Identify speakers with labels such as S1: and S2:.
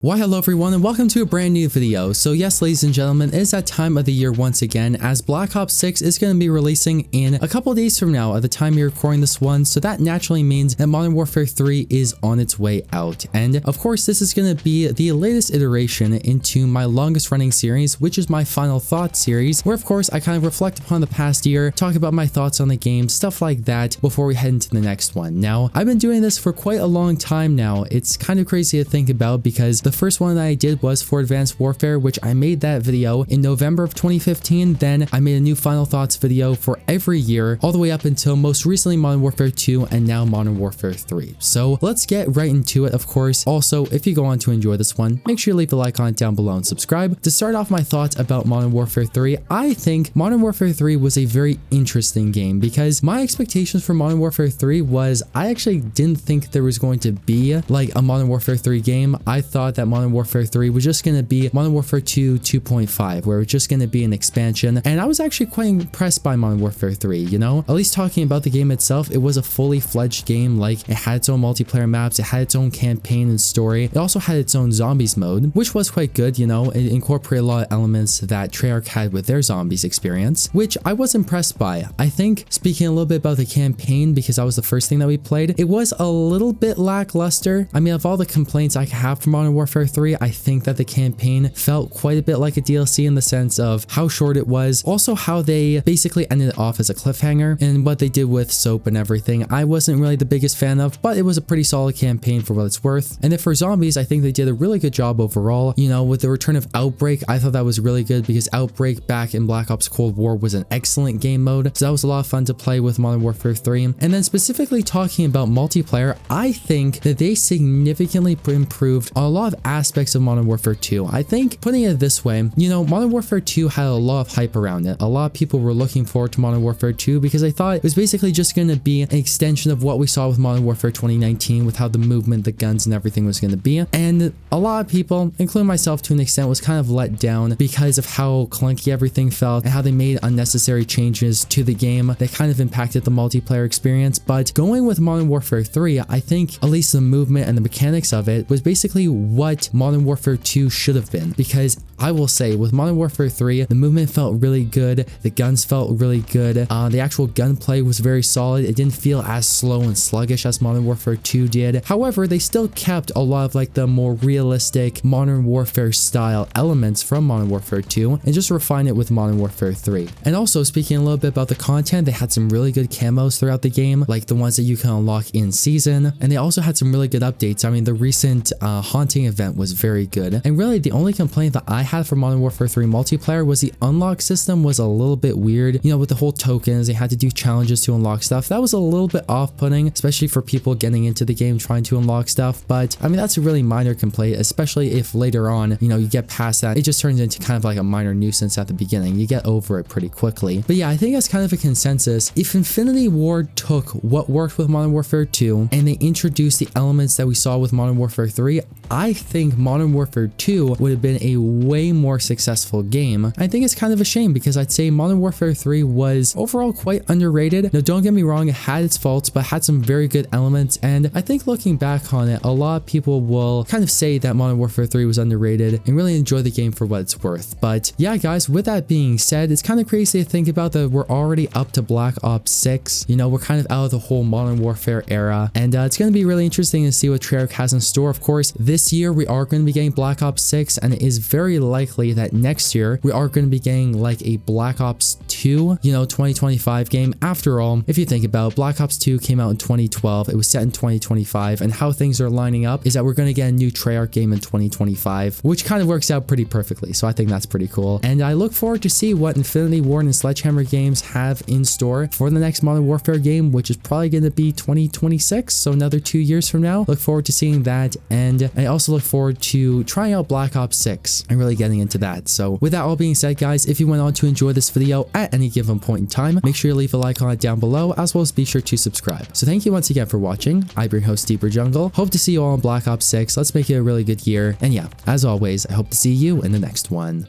S1: Why hello everyone and welcome to a brand new video. So yes, ladies and gentlemen, it is that time of the year once again as Black Ops 6 is going to be releasing in a couple days from now at the time you're recording this one. So that naturally means that Modern Warfare 3 is on its way out. And of course, this is going to be the latest iteration into my longest running series, which is my Final Thoughts series, where of course I kind of reflect upon the past year, talk about my thoughts on the game, stuff like that before we head into the next one. Now, I've been doing this for quite a long time now. It's kind of crazy to think about because the first one that I did was for Advanced Warfare, which I made that video in November of 2015. Then I made a new Final Thoughts video for every year, all the way up until most recently Modern Warfare 2 and now Modern Warfare 3. So let's get right into it, of course. Also, if you go on to enjoy this one, make sure you leave a like on it down below and subscribe. To start off my thoughts about Modern Warfare 3, I think Modern Warfare 3 was a very interesting game because my expectations for Modern Warfare 3 was I actually didn't think there was going to be like a Modern Warfare 3 game. I thought that Modern Warfare 3 was just going to be Modern Warfare 2 2.5, where it's just going to be an expansion. And I was actually quite impressed by Modern Warfare 3, you know? At least talking about the game itself, it was a fully fledged game. Like, it had its own multiplayer maps, it had its own campaign and story. It also had its own zombies mode, which was quite good, you know? It incorporated a lot of elements that Treyarch had with their zombies experience, which I was impressed by. I think, speaking a little bit about the campaign, because that was the first thing that we played, it was a little bit lackluster. I mean, of all the complaints I have for Modern Warfare 3, I think that the campaign felt quite a bit like a DLC in the sense of how short it was, also how they basically ended it off as a cliffhanger, and what they did with soap and everything I wasn't really the biggest fan of, but it was a pretty solid campaign for what it's worth. And then for zombies, I think they did a really good job overall. You know, with the return of Outbreak, I thought that was really good because Outbreak back in Black Ops Cold War was an excellent game mode, so that was a lot of fun to play with Modern Warfare 3. And then specifically talking about multiplayer, I think that they significantly improved on a lot of aspects of Modern Warfare 2. I think, putting it this way, you know, Modern Warfare 2 had a lot of hype around it. A lot of people were looking forward to Modern Warfare 2 because they thought it was basically just going to be an extension of what we saw with Modern Warfare 2019, with how the movement, the guns, and everything was going to be. And a lot of people, including myself to an extent, was kind of let down because of how clunky everything felt and how they made unnecessary changes to the game that kind of impacted the multiplayer experience. But going with Modern Warfare 3, I think at least the movement and the mechanics of it was basically what Modern Warfare 2 should have been, because I will say with Modern Warfare 3, the movement felt really good, the guns felt really good, the actual gunplay was very solid. It didn't feel as slow and sluggish as Modern Warfare 2 did. However, they still kept a lot of like the more realistic Modern Warfare style elements from Modern Warfare 2 and just refined it with Modern Warfare 3. And also, speaking a little bit about the content, they had some really good camos throughout the game, like the ones that you can unlock in season, and they also had some really good updates. I mean, the recent haunting event was very good, and really the only complaint that I had for Modern Warfare 3 multiplayer was the unlock system was a little bit weird, you know, with the whole tokens. They had to do challenges to unlock stuff. That was a little bit off-putting, especially for people getting into the game trying to unlock stuff. But I mean, that's a really minor complaint, especially if later on, you know, you get past that, it just turns into kind of like a minor nuisance at the beginning. You get over it pretty quickly. But yeah, I think that's kind of a consensus. If Infinity Ward took what worked with Modern Warfare 2 and they introduced the elements that we saw with Modern Warfare 3, I think Modern Warfare 2 would have been a way more successful game. I think it's kind of a shame because I'd say Modern Warfare 3 was overall quite underrated. Now, don't get me wrong, it had its faults, but had some very good elements. And I think looking back on it, a lot of people will kind of say that Modern Warfare 3 was underrated and really enjoy the game for what it's worth. But yeah, guys, with that being said, it's kind of crazy to think about that we're already up to Black Ops 6. You know, we're kind of out of the whole Modern Warfare era, and it's going to be really interesting to see what Treyarch has in store. Of course, this year we are going to be getting Black Ops 6, and it is very likely that next year we are going to be getting like a Black Ops 2, you know, 2025 game. After all, if you think about it, Black Ops 2 came out in 2012, it was set in 2025, and how things are lining up is that we're going to get a new Treyarch game in 2025, which kind of works out pretty perfectly. So I think that's pretty cool, and I look forward to see what Infinity Ward and Sledgehammer Games have in store for the next Modern Warfare game, which is probably going to be 2026, so another 2 years from now. Look forward to seeing that, and I also look forward to trying out Black Ops 6 and really getting into that. So with that all being said, guys, if you went on to enjoy this video at any given point in time, make sure you leave a like on it down below, as well as be sure to subscribe. So thank you once again for watching. I've been your host, Deeper Jungle. Hope to see you all on Black Ops 6. Let's make it a really good year. And yeah, as always, I hope to see you in the next one.